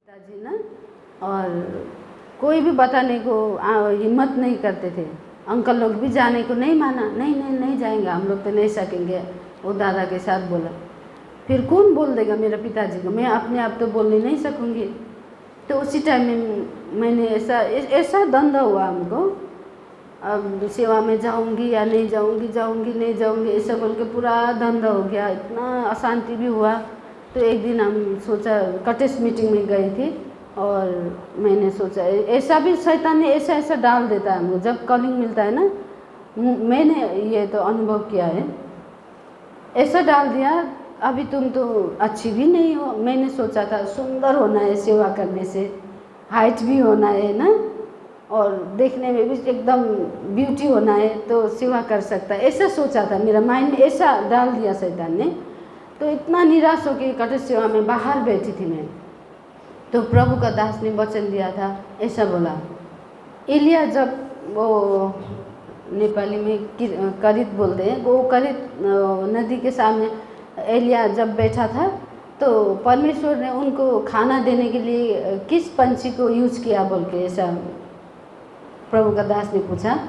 पिताजी ना, और कोई भी बताने को हिम्मत नहीं करते थे। अंकल लोग भी जाने को नहीं माना, नहीं नहीं नहीं जाएंगे हम लोग तो नहीं सकेंगे। वो दादा के साथ बोला, फिर कौन बोल देगा मेरे पिताजी को, मैं अपने आप तो बोलने नहीं सकूँगी। तो उसी टाइम में मैंने ऐसा द्वंद्व हुआ हमको, अब सेवा में जाऊंगी या नहीं जाऊंगी, जाऊंगी नहीं जाऊंगी, ऐसा बोल के पूरा द्वंद्व हो गया। इतना अशांति भी हुआ। तो एक दिन हम सोचा, कटेज मीटिंग में गई थी और मैंने सोचा ऐसा भी शैतान ने ऐसा डाल देता है हमको जब कॉलिंग मिलता है ना। मैंने ये तो अनुभव किया है, ऐसा डाल दिया अभी तुम तो अच्छी भी नहीं हो। मैंने सोचा था सुंदर होना है सेवा करने से, हाइट भी होना है ना, और देखने में भी एकदम ब्यूटी होना है तो सेवा कर सकता है, ऐसा सोचा था। मेरा माइंड में ऐसा डाल दिया शैतान ने। तो इतना निराश हो के कटेज सेवा में बाहर बैठी थी मैं। तो प्रभु का दास ने वचन दिया था, ऐसा बोला, एलिया जब वो नेपाली में करित बोलते हैं, वो करित नदी के सामने एलिया जब बैठा था तो परमेश्वर ने उनको खाना देने के लिए किस पंछी को यूज किया बोल के ऐसा प्रभु का दास ने पूछा।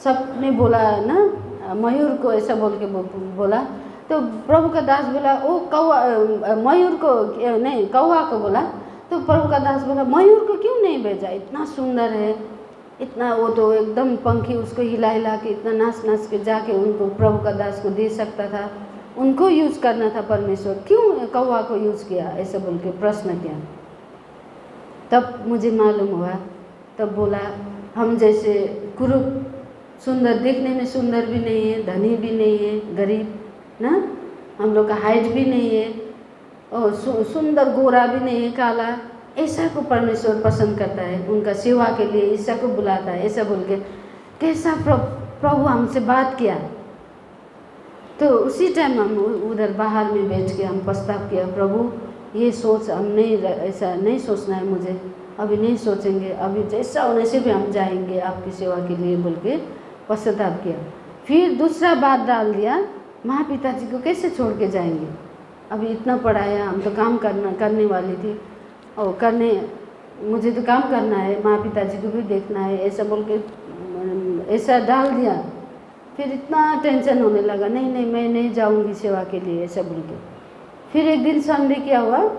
सबने बोला ना मयूर को, ऐसा बोल के बोला। तो प्रभु का दास बोला वो कौवा, मयूर को नहीं कौवा को बोला। तो प्रभु का दास बोला मयूर को क्यों नहीं भेजा, इतना सुंदर है, इतना वो तो एकदम पंखी उसको हिला हिला के इतना नाच के जाके उनको प्रभु का दास को दे सकता था, उनको यूज करना था परमेश्वर, क्यों कौवा को यूज किया, ऐसा बोल के प्रश्न किया। तब मुझे मालूम हुआ, तब बोला हम जैसे कुरूप, सुंदर देखने में सुंदर भी नहीं है, धनी भी नहीं है, गरीब ना, हम लोग का हाइट भी नहीं है और सुंदर गोरा भी नहीं है, काला, ऐसा को परमेश्वर पसंद करता है, उनका सेवा के लिए ऐसा को बुलाता है, ऐसा बोल के कैसा प्रभु हमसे बात किया। तो उसी टाइम हम उधर बाहर में बैठ के हम प्रस्ताव किया, प्रभु ये सोच हम नहीं, ऐसा नहीं सोचना है मुझे, अभी नहीं सोचेंगे, अभी जैसा होने से भी हम जाएंगे आपकी सेवा के लिए बोल के पश्चाताप किया। फिर दूसरा बात डाल दिया, माँ पिताजी को कैसे छोड़ के जाएंगे, अभी इतना पढ़ाया, हम तो काम करने वाली थी और मुझे तो काम करना है, माँ पिताजी को भी देखना है, ऐसा बोल के ऐसा डाल दिया। फिर इतना टेंशन होने लगा, नहीं नहीं मैं नहीं जाऊंगी सेवा के लिए, ऐसा बोल के। फिर एक दिन संडे क्या हुआ,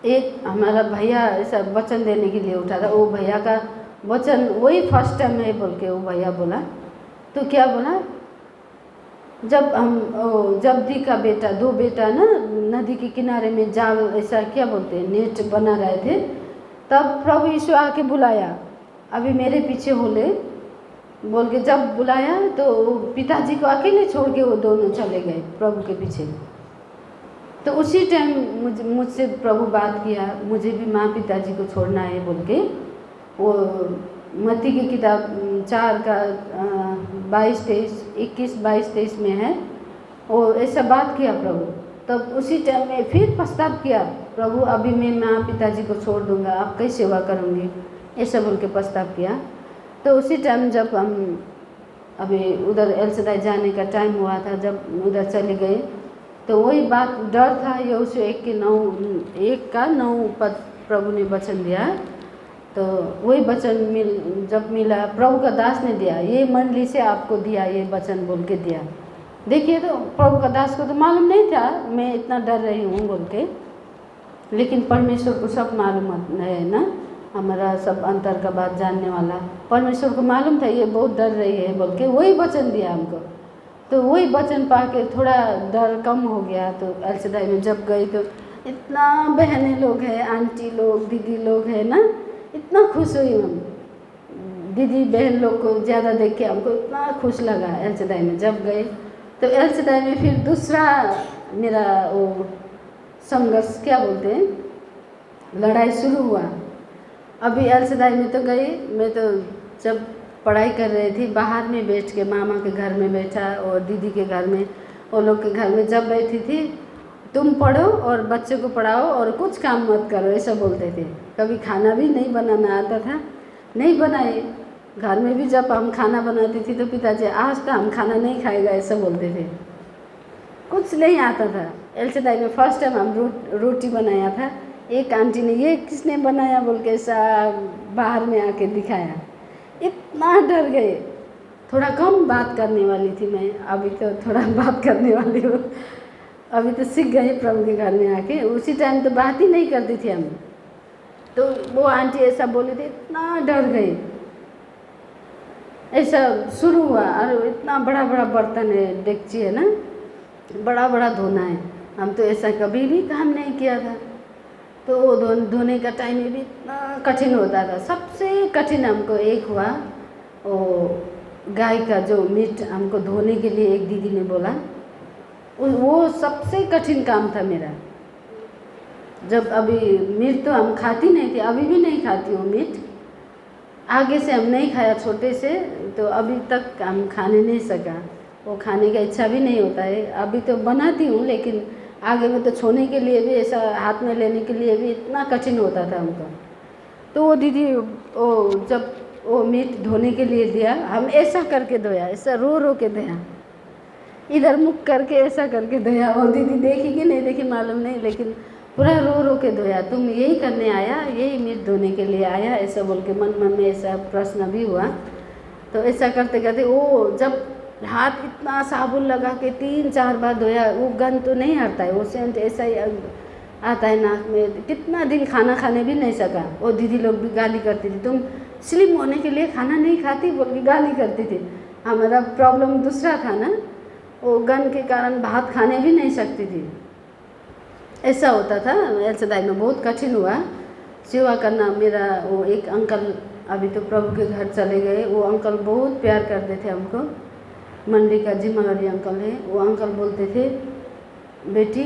एक हमारा भैया ऐसा वचन देने के लिए उठा था, वो भैया का वचन वही फर्स्ट टाइम है बोल के वो भैया बोला। तो क्या बोला, जब दी का बेटा, दो बेटा ना नदी के किनारे में जाल ऐसा क्या बोलते हैं नेट बना रहे थे, तब प्रभु यीशु आके बुलाया, अभी मेरे पीछे हो ले बोल के जब बुलाया तो पिताजी को अकेले छोड़ के वो दोनों चले गए प्रभु के पीछे। तो उसी टाइम मुझसे प्रभु बात किया, मुझे भी माँ पिताजी को छोड़ना है बोल के। वो मत्ती की किताब 4 का 21-22-23 में है, वो ऐसा बात किया प्रभु। तब उसी टाइम में फिर प्रस्ताव किया, प्रभु अभी मैं माँ पिताजी को छोड़ दूंगा, आपकी सेवा करूँगी, ऐसा बोल के प्रस्ताव किया। तो उसी टाइम जब हम अभी उधर एल जाने का टाइम हुआ था, जब उधर चले गए तो वही बात डर था, यहोशू 1:9 पद प्रभु ने वचन दिया। तो वही वचन जब मिला, प्रभु का दास ने दिया, ये मंडली से आपको दिया ये वचन बोल के दिया। देखिए तो प्रभु का दास को तो मालूम नहीं था मैं इतना डर रही हूँ बोल के, लेकिन परमेश्वर को सब मालूम है ना, हमारा सब अंतर का बात जानने वाला परमेश्वर को मालूम था ये बहुत डर रही है बोल के वही वचन दिया हमको। तो वही वचन पा के थोड़ा डर कम हो गया। तो एल में जब गई तो इतना बहनें लोग हैं, आंटी लोग, दीदी लोग हैं ना, इतना खुश हुई हम, दीदी बहन लोग को ज़्यादा देख के हमको इतना खुश लगा। एल में जब गए तो एल में फिर दूसरा मेरा वो संघर्ष क्या बोलते हैं, लड़ाई शुरू हुआ। अभी एल में तो गई, मैं तो जब पढ़ाई कर रही थी बाहर में बैठ के, मामा के घर में बैठा और दीदी के घर में, वो लोग के घर में जब बैठी थी, तुम पढ़ो और बच्चे को पढ़ाओ और कुछ काम मत करो, ऐसा बोलते थे। कभी खाना भी नहीं बनाना आता था, नहीं बनाए। घर में भी जब हम खाना बनाती थी तो पिताजी आज तो हम खाना नहीं खाएगा, ऐसा बोलते थे। कुछ नहीं आता था। एल में फर्स्ट टाइम हम रोटी बनाया था, एक आंटी ने ये किसने बनाया बोल के ऐसा बाहर में आके दिखाया, इतना डर गए। थोड़ा कम बात करने वाली थी मैं, अभी तो थोड़ा बात करने वाली हूँ। अभी तो सीख गए प्रभु के घर में आके, उसी टाइम तो बात ही नहीं करती थी हम। तो वो आंटी ऐसा बोले थे, इतना डर गए। ऐसा शुरू हुआ, और इतना बड़ा बड़ा बर्तन है, डेगची है ना, बड़ा बड़ा धोना है। हम तो ऐसा कभी भी काम नहीं किया था। तो वो धोने का टाइम में भी इतना कठिन होता था। सबसे कठिन हमको एक हुआ, वो गाय का जो मीट हमको धोने के लिए एक दीदी ने बोला, वो सबसे कठिन काम था मेरा। जब अभी मीट तो हम खाती नहीं थी, अभी भी नहीं खाती हूँ मीट। आगे से हम नहीं खाया छोटे से, तो अभी तक हम खाने नहीं सका। वो खाने का इच्छा भी नहीं होता है। अभी तो बनाती हूँ, लेकिन आगे में तो छोड़ने के लिए भी, ऐसा हाथ में लेने के लिए भी इतना कठिन होता था हमको। तो वो दीदी वो जब वो मीट धोने के लिए दिया, हम ऐसा करके धोया, ऐसा रो रो के धोया, इधर मुख करके ऐसा करके धोया। वो दीदी देखी कि नहीं देखी मालूम नहीं, लेकिन पूरा रो रो के धोया। तुम यही करने आया, यही मीट धोने के लिए आया, ऐसा बोल के मन मन में ऐसा प्रश्न भी हुआ। तो ऐसा करते करते वो जब हाथ इतना साबुन लगा के 3-4 बार धोया, वो गंध तो नहीं हटता है, वो सेंट ऐसा ही आता है नाक में। कितना दिन खाना खाने भी नहीं सका। वो दीदी लोग भी गाली करती थी, तुम स्लिम होने के लिए खाना नहीं खाती बोल के गाली करती थी। हमारा प्रॉब्लम दूसरा था ना, वो गंध के कारण भात खाने भी नहीं सकती थी। ऐसा होता था। एलसदाई में बहुत कठिन हुआ सेवा करना। मेरा वो एक अंकल अभी तो प्रभु के घर चले गए, वो अंकल बहुत प्यार करते थे हमको। मंडी का जिम्मेवारी अंकल है। वो अंकल बोलते थे, बेटी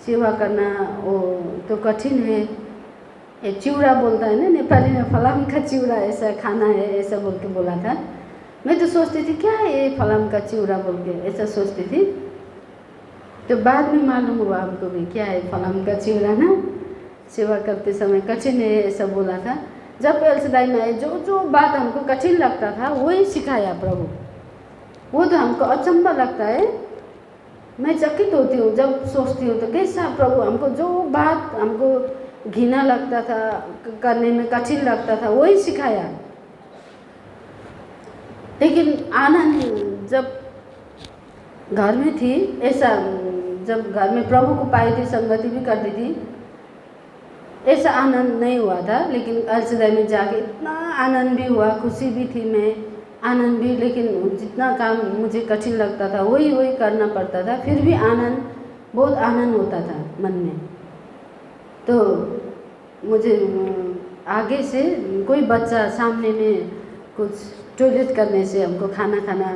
सेवा करना वो तो कठिन है। ये चिउरा बोलता है ना नेपाली में, फलाम का चिउरा ऐसा खाना है, ऐसा बोल के बोला था। मैं तो सोचती थी क्या है ये फलाम का चिउरा बोल के, ऐसा सोचती थी। तो बाद में मालूम हुआ हमको भी क्या है फलाम का चिउरा ना, सेवा करते समय कठिन है ऐसा बोला था। जब एलसदाई में आए, जो जो बात हमको कठिन लगता था वही सिखाया प्रभु। वो तो हमको अचंभा लगता है, मैं चकित होती हूँ जब सोचती हूँ तो कैसा प्रभु हमको जो बात हमको घिना लगता था, करने में कठिन लगता था, वही सिखाया। लेकिन आनंद जब घर में थी, ऐसा जब घर में प्रभु को पाई थी, संगति भी करती थी, ऐसा आनंद नहीं हुआ था। लेकिन एलसदाई में जाके इतना आनंद भी हुआ, खुशी भी थी मैं, आनंद भी। लेकिन जितना काम मुझे कठिन लगता था वही वही करना पड़ता था, फिर भी आनंद, बहुत आनंद होता था मन में। तो मुझे आगे से कोई बच्चा सामने में कुछ टॉयलेट करने से हमको खाना खाना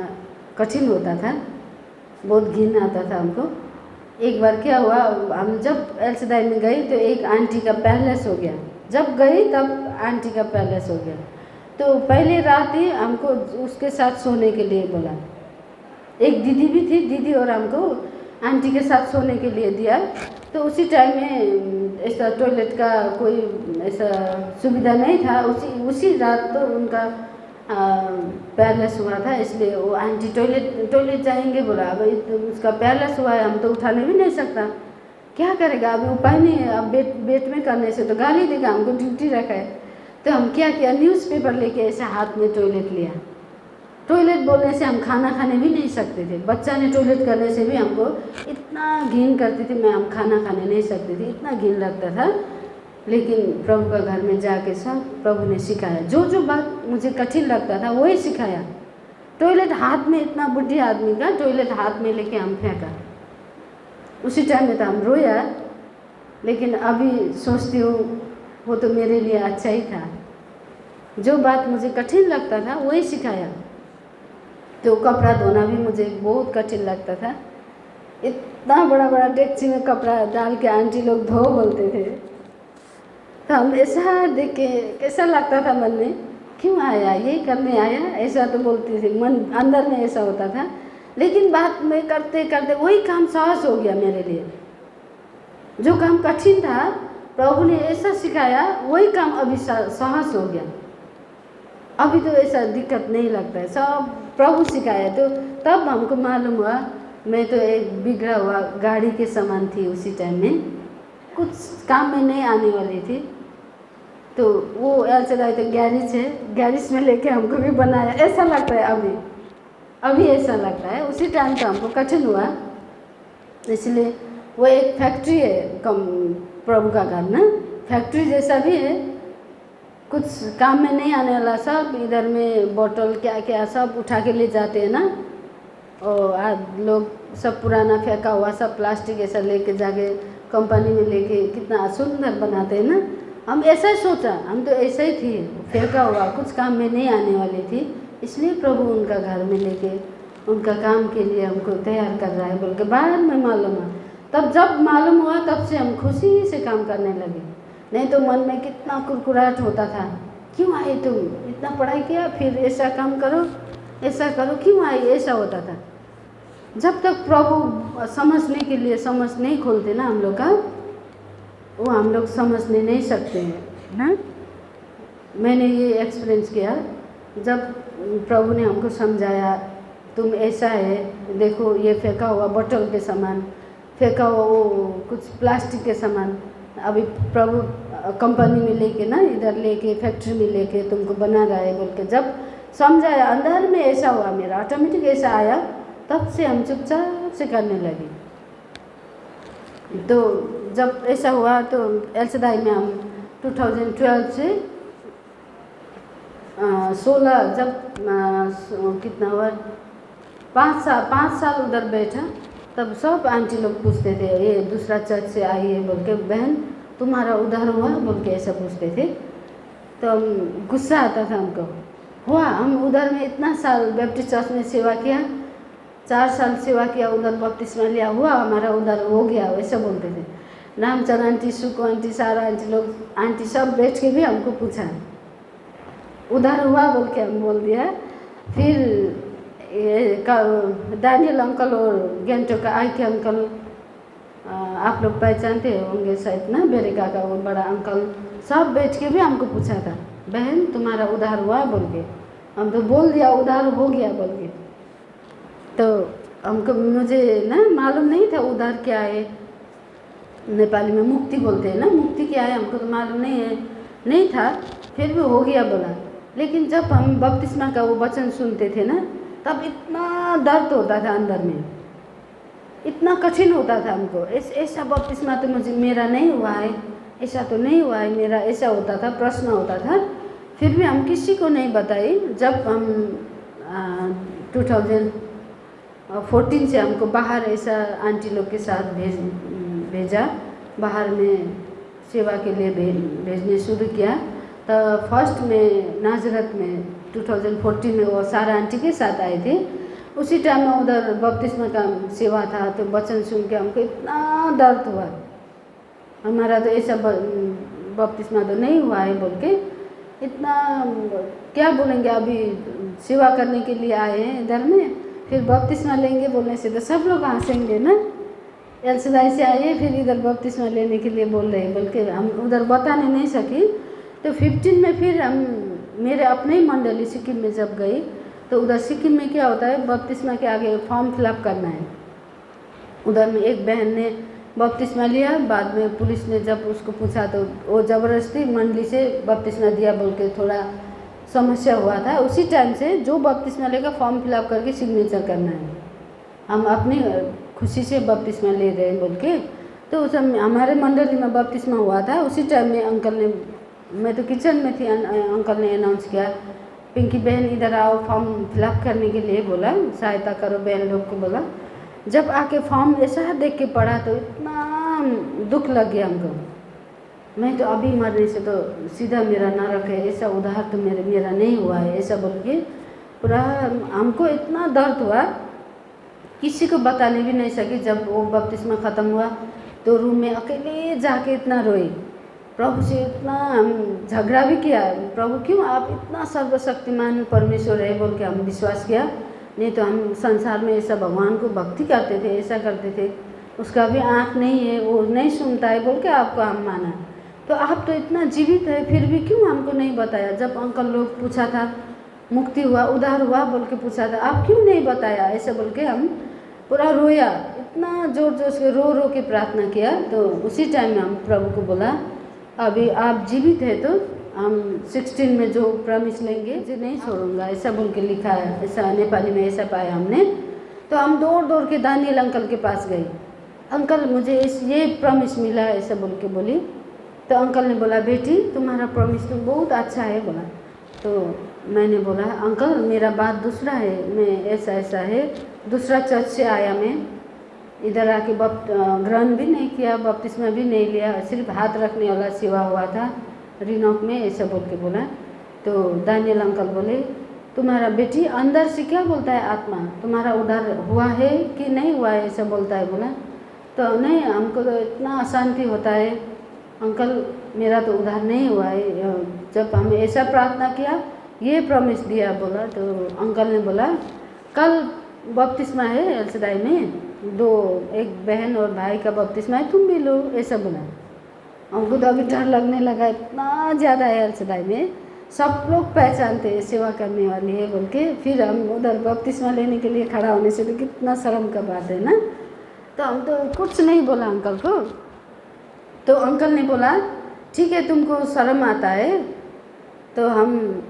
कठिन होता था, बहुत घिन आता था हमको। एक बार क्या हुआ, हम जब एलसदाई में गई तो एक आंटी का पैलेस हो गया। जब गई तब आंटी का पैलेस हो गया। तो पहले रात ही हमको उसके साथ सोने के लिए बोला। एक दीदी भी थी, दीदी और हमको आंटी के साथ सोने के लिए दिया। तो उसी टाइम में ऐसा टॉयलेट का कोई ऐसा सुविधा नहीं था। उसी रात तो उनका पैरलेस हुआ था, इसलिए वो आंटी टॉयलेट जाएंगे बोला। अब तो उसका पैरलेस हुआ है, हम तो उठाने भी नहीं सकता, क्या करेगा। अभी उपाय नहीं है, अब बेट में करने से तो गाली देगा, हमको ड्यूटी रखा है। तो हम क्या किया, न्यूज़पेपर लेके ऐसे हाथ में टॉयलेट लिया। टॉयलेट बोलने से हम खाना खाने भी नहीं सकते थे। बच्चा ने टॉयलेट करने से भी हमको इतना घिन करती थी, मैं हम खाना खाने नहीं सकती थी, इतना घिन लगता था। लेकिन प्रभु का घर में जाके सब प्रभु ने सिखाया, जो जो बात मुझे कठिन लगता था वही सिखाया। टॉयलेट हाथ में, इतना बुढ़ी आदमी का टॉयलेट हाथ में लेके हम फेंका। उसी टाइम में तो हम रोया, लेकिन अभी सोचती हूँ वो तो मेरे लिए अच्छा ही था। जो बात मुझे कठिन लगता था वही सिखाया। तो कपड़ा धोना भी मुझे बहुत कठिन लगता था। इतना बड़ा बड़ा डेगची में कपड़ा डाल के आंटी लोग धो बोलते थे, तो हम ऐसा देख के कैसा लगता था मन में, क्यों आया, यही करने आया, ऐसा तो बोलती थी, मन अंदर में ऐसा होता था। लेकिन बात में करते करते वही काम सहज हो गया मेरे लिए। जो काम कठिन था प्रभु ने ऐसा सिखाया, वही काम अभी सहज हो गया। अभी तो ऐसा दिक्कत नहीं लगता है, सब प्रभु सिखाया। तो तब हमको मालूम हुआ, मैं तो एक बिगड़ा हुआ गाड़ी के समान थी उसी टाइम में। कुछ काम में नहीं आने वाली थी। तो वो एल चलाए तो गैरेज है, गैरेज में लेके हमको भी बनाया। ऐसा लगता है अभी ऐसा लगता है, उसी टाइम तो हमको कठिन हुआ। इसलिए वो एक फैक्ट्री है प्रभु का घर ना, फैक्ट्री जैसा भी है। कुछ काम में नहीं आने वाला सब इधर में बोतल क्या क्या सब उठा के ले जाते हैं ना, और आज लोग सब पुराना फेंका हुआ सब प्लास्टिक ऐसा लेके जाके कंपनी में लेके कितना सुंदर बनाते हैं ना। हम ऐसा ही सोचा, हम तो ऐसा ही थी, फेंका हुआ कुछ काम में नहीं आने वाली थी, इसलिए प्रभु उनका घर में लेके उनका काम के लिए हमको तैयार कर रहा है बोल के बाद में मालूम हुआ। तब जब मालूम हुआ तब से हम खुशी से काम करने लगे। नहीं तो मन में कितना कुरकुराहट होता था, क्यों आए तुम, इतना पढ़ाई किया फिर ऐसा काम करो ऐसा करो, क्यों आए, ऐसा होता था। जब तक प्रभु समझने के लिए समझ नहीं खोलते ना हम लोग का, वो हम लोग समझने नहीं सकते हैं ना। मैंने ये एक्सपीरियंस किया, जब प्रभु ने हमको समझाया तुम ऐसा है, देखो ये फेंका हुआ बोतल के सामान, फेंका हुआ वो कुछ प्लास्टिक के सामान, अभी प्रभु कंपनी में लेके ना इधर लेके फैक्ट्री में लेके तुमको बना रहा है बोल के जब समझाया, अंदर में ऐसा हुआ, मेरा ऑटोमेटिक ऐसा आया। तब से हम चुपचाप से करने लगे। तो जब ऐसा हुआ तो एल सदाई में हम 2012 से 16 जब कितना हुआ 5 साल उधर बैठा, तब सब आंटी लोग पूछते थे ये दूसरा चर्च से आई है बोल के, बहन तुम्हारा उधार हुआ बोल के ऐसा पूछते थे। तो हम गुस्सा आता था हमको, हुआ हम उधर में इतना साल बैप्टिस्ट चर्च में सेवा किया, 4 साल सेवा किया, उधर बपतिस्मा लिया, हुआ हमारा उधर हो गया, वैसा बोलते थे। नामचंद आंटी, सुको आंटी, सारा आंटी लोग, आंटी सब बैठ के भी हमको पूछा उधर हुआ बोल के हम बोल दिया। फिर डैनियल अंकल और गेंटो का आई के अंकल, आप लोग पहचानते होंगे शायद ना, मेरे काका वो बड़ा अंकल, सब बैठ के भी हमको पूछा था बहन तुम्हारा उधार हुआ बोल के। हम तो बोल दिया उधार हो गया बोल के। तो हमको मुझे ना मालूम नहीं था उधार क्या है, नेपाली में मुक्ति बोलते हैं ना, मुक्ति क्या है हमको तो मालूम नहीं था, फिर भी हो गया बोला। लेकिन जब हम बपतिस्मा का वो वचन सुनते थे ना, तब इतना दर्द होता था अंदर में, इतना कठिन होता था हमको। ऐसा बपतिस्मा तो मुझे मेरा नहीं हुआ है, ऐसा तो नहीं हुआ है मेरा, ऐसा होता था, प्रश्न होता था। फिर भी हम किसी को नहीं बताई। जब हम 2014 से हमको बाहर ऐसा आंटी लोग के साथ भेजा, बाहर में सेवा के लिए भेजने शुरू किया। तो फर्स्ट में नाजरत में 2014 में वो सारा आंटी के साथ आए थे, उसी टाइम में उधर बपतिस्मा का सेवा था। तो वचन सुन के हमको इतना दर्द हुआ, हमारा तो ऐसा बपतिस्मा तो नहीं हुआ है बोल के, इतना क्या बोलेंगे, अभी सेवा करने के लिए आए हैं इधर में, फिर बपतिस्मा लेंगे बोलने से तो सब लोग हंसेंगे ना। एल सदाई से आए फिर इधर बपतिस्मा लेने के लिए बोल रहे हैं बोल के हम उधर बताने नहीं सकी। तो 15 में फिर हम मेरे अपने ही मंडली सिक्किम में जब गई, तो उधर सिक्किम में क्या होता है, बपतिस्मा के आगे फॉर्म फिलअप करना है। उधर में एक बहन ने बपतिस्मा लिया, बाद में पुलिस ने जब उसको पूछा तो वो ज़बरदस्ती मंडली से बपतिस्मा दिया बोल के थोड़ा समस्या हुआ था। उसी टाइम से जो बपतिस्मा लेगा फॉर्म फिलअप करके सिग्नेचर करना है, हम अपनी खुशी से बपतिस्मा ले रहे हैं बोल के। तो उस हमारे मंडली में बपतिस्मा हुआ था। उसी टाइम में अंकल ने, मैं तो किचन में थी, अंकल ने अनाउंस किया पिंकी बहन इधर आओ, फॉर्म फिलअप करने के लिए बोला, सहायता करो बहन लोग को बोला। जब आके फॉर्म ऐसा देख के पढ़ा तो इतना दुख लग गया हमको, मैं तो अभी मरने से तो सीधा मेरा नरक है, ऐसा उधार तो मेरा नहीं हुआ है, ऐसा बोल के पूरा हमको इतना दर्द हुआ, किसी को बताने भी नहीं सकी। जब वो बपतिस्मा ख़त्म हुआ तो रूम में अकेले जाके इतना रोई, प्रभु से इतना हम झगड़ा भी किया, प्रभु क्यों आप इतना सर्वशक्तिमान परमेश्वर है बोल के हम विश्वास किया। नहीं तो हम संसार में ऐसा भगवान को भक्ति करते थे, ऐसा करते थे, उसका भी आँख नहीं है, वो नहीं सुनता है बोल के आपको हम माना। तो आप तो इतना जीवित है फिर भी क्यों हमको नहीं बताया। जब अंकल लोग पूछा था मुक्ति हुआ उधार हुआ बोल के पूछा था, आप क्यों नहीं बताया, ऐसे बोल के हम पूरा रोया, इतना ज़ोर ज़ोर से रो रो के प्रार्थना किया। तो उसी टाइम में हम प्रभु को बोला, अभी आप जीवित है तो हम 16 में जो प्रॉमिस लेंगे जो नहीं छोड़ूंगा, ऐसा बोल के लिखा है, ऐसा नेपाली में ऐसा पाया हमने। तो हम दौड़ दौड़ के दानियल अंकल के पास गए, अंकल मुझे ये प्रॉमिस मिला ऐसा बोल के बोली। तो अंकल ने बोला, बेटी तुम्हारा प्रॉमिस तो बहुत अच्छा है बोला। तो मैंने बोला, अंकल मेरा बात दूसरा है, मैं ऐसा ऐसा है, दूसरा चर्च से आया, मैं इधर आके ग्रहण भी नहीं किया, बपतिस्मा भी नहीं लिया, सिर्फ हाथ रखने वाला सेवा हुआ था रिनॉक में, ऐसा बोल के बोला। तो दानियल अंकल बोले, तुम्हारा बेटी अंदर से क्या बोलता है आत्मा, तुम्हारा उधार हुआ है कि नहीं हुआ है ऐसा बोलता है बोला। तो नहीं, हमको तो इतना अशांति होता है अंकल, मेरा तो उधार नहीं हुआ है, जब हमने ऐसा प्रार्थना किया ये प्रॉमिस दिया बोला। तो अंकल ने बोला, कल बपतिस्मा है एलसदाई में, एक बहन और भाई का बपतिस्मा है, तुम भी लो ऐसा बोला। हमको तो अभी डर लगने लगा, इतना ज़्यादा है एलसदाई में, सब लोग पहचानते हैं सेवा करने वाली है बोल के। फिर हम उधर बपतिस्मा लेने के लिए खड़ा होने से तो कितना शर्म का बात है ना। तो हम तो कुछ नहीं बोला अंकल को। तो अंकल ने बोला, ठीक है तुमको शर्म आता है तो हम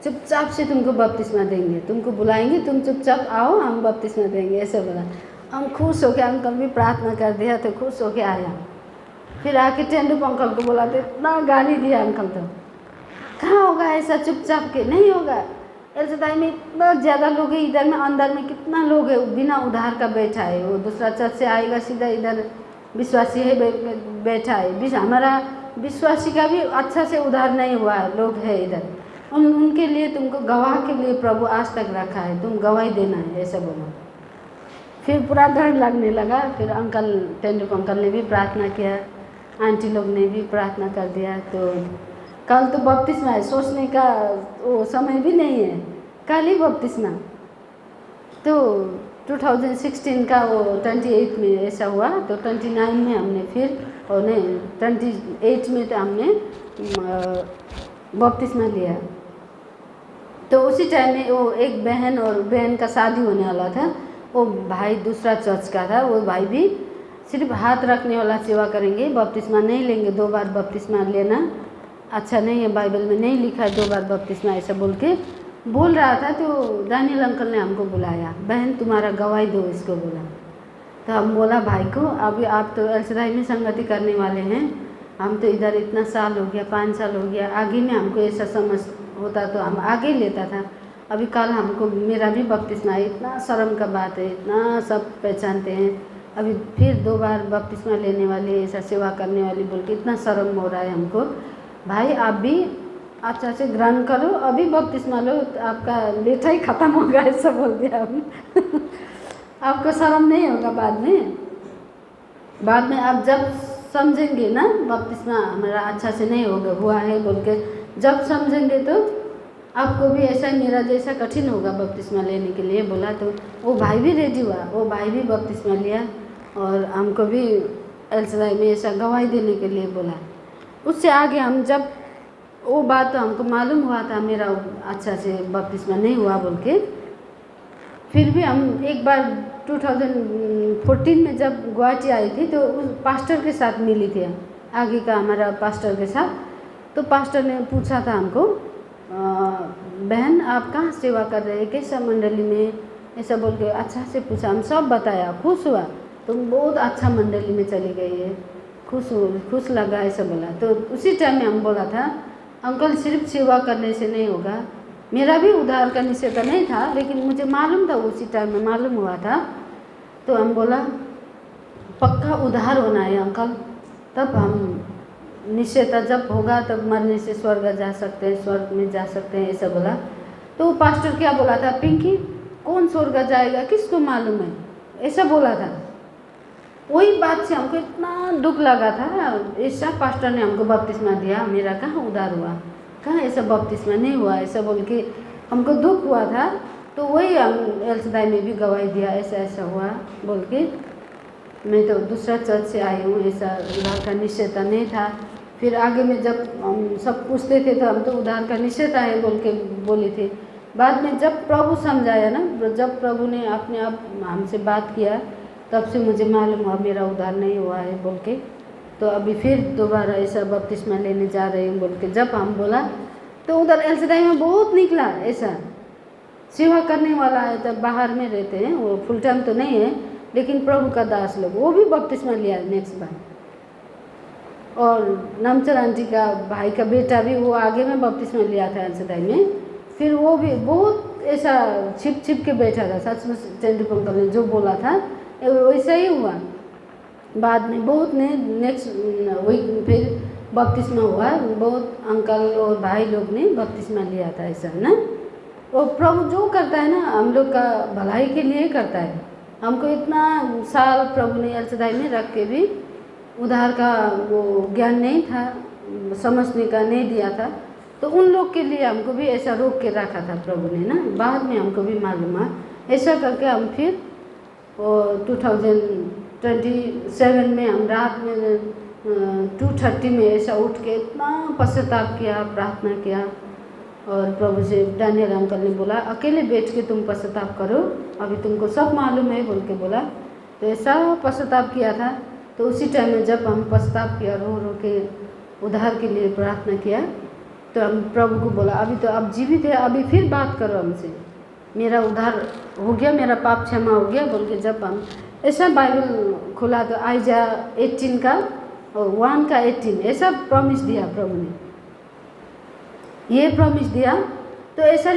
चुपचाप से तुमको बपतिस्मा देंगे, तुमको बुलाएंगे, तुम चुपचाप आओ, हम बपतिस्मा देंगे ऐसा बोला। हम खुश हो गया, अंकल भी प्रार्थना कर दिया तो खुश हो के आया। फिर आके टेंडुप अंकल को बोला तो इतना गाली दिया अंकल, तो कहाँ होगा ऐसा चुपचाप के, नहीं होगा। एलसदाई में इतना ज़्यादा लोग है, इधर में अंदर में कितना लोग है बिना उधार का बैठा है, वो दूसरा चर्च से आएगा सीधा इधर विश्वासी है बैठा है, हमारा विश्वासी का भी अच्छा से उधार नहीं हुआ है, लोग है इधर, उनके लिए तुमको गवाह के लिए प्रभु आज तक रखा है, तुम गवाही देना है ऐसा बोला। फिर पूरा डर लगने लगा। फिर अंकल टेंडुप अंकल ने भी प्रार्थना किया, आंटी लोग ने भी प्रार्थना कर दिया। तो कल तो बपतिस्मा है, सोचने का वो समय भी नहीं है, कल ही बपतिस्मा। तो 2016 का वो 28 में ऐसा हुआ। तो 29 में हमने फिर, और नहीं 28 में तो हमने बपतिस्मा लिया। तो उसी टाइम में वो एक बहन और बहन का शादी होने वाला था, वो भाई दूसरा चर्च का था, वो भाई भी सिर्फ हाथ रखने वाला सेवा करेंगे, बपतिस्मा नहीं लेंगे, 2 बार बपतिस्मा लेना अच्छा नहीं है, बाइबल में नहीं लिखा है 2 बार बपतिस्मा ऐसा बोल के बोल रहा था। तो दानियल अंकल ने हमको बुलाया, बहन तुम्हारा गवाही दो इसको बोला। तो हम बोला भाई को, अभी आप तो एलसदाई में संगति करने वाले हैं, हम तो इधर इतना साल हो गया, 5 साल हो गया, आगे में हमको ऐसा समझ होता तो हम आगे लेता था, अभी कल हमको मेरा भी बपतिस्मा है, इतना शर्म का बात है, इतना सब पहचानते हैं, अभी फिर 2 बार बपतिस्मा लेने वाली ऐसा सेवा करने वाली बोल के इतना शर्म हो रहा है हमको, भाई आप भी अच्छा से ग्रहण करो, अभी बपतिस्मा लो, आपका लेठा ही ख़त्म होगा ऐसा बोल दिया हम आपको शर्म नहीं होगा बाद में आप जब समझेंगे ना बपतिस्मा हमारा अच्छा से नहीं होगा हुआ है बोल के, जब समझेंगे तो आपको भी ऐसा मेरा जैसा कठिन होगा बपतिस्मा लेने के लिए बोला। तो वो भाई भी रेडी हुआ, वो भाई भी बपतिस्मा लिया और हमको भी एलसदाई में ऐसा गवाही देने के लिए बोला। उससे आगे हम जब वो बात तो हमको मालूम हुआ था मेरा अच्छा से बपतिस्मा नहीं हुआ बोल के, फिर भी हम एक बार 2014 में जब गुवाहाटी आई थी तो उस पास्टर के साथ मिली थी, आगे का हमारा पास्टर के साथ। तो पास्टर ने पूछा था हमको, बहन आप कहाँ सेवा कर रहे हैं, कैसा मंडली में, ऐसा बोल के अच्छा से पूछा, हम सब बताया, खुश हुआ, तुम बहुत अच्छा मंडली में चली गई है, खुश लगा ऐसा बोला। तो उसी टाइम में हम बोला था, अंकल सिर्फ सेवा करने से नहीं होगा, मेरा भी उधार का निश्चयता नहीं था लेकिन मुझे मालूम था, उसी टाइम में मालूम हुआ था। तो हम बोला पक्का उधार होना है अंकल, तब हम निश्चयता जब होगा तब मरने से स्वर्ग जा सकते हैं, स्वर्ग में जा सकते हैं ऐसा बोला। तो पास्टर क्या बोला था, पिंकी कौन स्वर्ग जाएगा किसको मालूम है, ऐसा बोला था। वही बात से हमको इतना दुख लगा था, ऐसा पास्टर ने हमको बपतिस्मा दिया, मेरा कहाँ उधार हुआ, कहाँ ऐसा बपतिस्मा नहीं हुआ ऐसा बोल के हमको दुख हुआ था। तो वही हम एलसदाई में भी गवाही दिया, ऐसा ऐसा हुआ बोल के, मैं तो दूसरा चर्च से आई हूँ, ऐसा उधार का निश्चयता नहीं था। फिर आगे में जब हम सब पूछते थे तो हम तो उधार का निश्चयता है बोल के बोले थे, बाद में जब प्रभु समझाया ना, जब प्रभु ने अपने आप हमसे बात किया, तब से मुझे मालूम हुआ मेरा उद्धार नहीं हुआ है बोल के। तो अभी फिर दोबारा ऐसा बपतिस्मा लेने जा रहे हैं बोल के जब हम बोला, तो उधर एल सीधाई में बहुत निकला ऐसा सेवा करने वाला है, तब बाहर में रहते हैं, वो फुल टाइम तो नहीं है, लेकिन प्रभु का दास लोग, वो भी बपतिस्मा लिया नेक्स्ट बार। और नमचर आंटी का भाई का बेटा भी वो आगे में बपतिस्मा लिया था एल सीधाई में। फिर वो भी बहुत ऐसा छिप छिप के बैठा था, सच में चंद्र पंकल ने जो बोला था वैसा ही हुआ। बाद में बहुत ने नेक्स्ट वीक फिर बपतिस्मा हुआ, बहुत अंकल और भाई लोग ने बपतिस्मा लिया था ऐसा ना। और प्रभु जो करता है ना हम लोग का भलाई के लिए करता है। हमको इतना साल प्रभु ने एल सीधाई में रख के भी उद्धार का वो ज्ञान नहीं था, समझने का नहीं दिया था, तो उन लोग के लिए हमको भी ऐसा रोक के रखा था प्रभु ने ना। बाद में हमको भी मालूम है, ऐसा करके हम फिर 2027 में हम रात में 2:30 में ऐसा उठ के इतना पश्चाताप किया, प्रार्थना किया। और प्रभु से डैनियल अंकल ने बोला अकेले बैठ के तुम पश्चाताप करो, अभी तुमको सब मालूम है बोल के बोला। तो ऐसा पश्चाताप किया था। तो उसी टाइम में जब हम पश्चाताप किया, रो रो के उद्धार के लिए प्रार्थना किया, तो हम प्रभु को बोला अभी तो आप जीवित है, अभी फिर बात करो हमसे, मेरा उद्धार हो गया, मेरा पाप क्षमा हो गया बोल के। जब हम ऐसा बाइबल खोला तो आइजा 18 का 1 का 18 ऐसा प्रॉमिस दिया प्रभु ने, ये प्रॉमिस दिया। तो ऐसा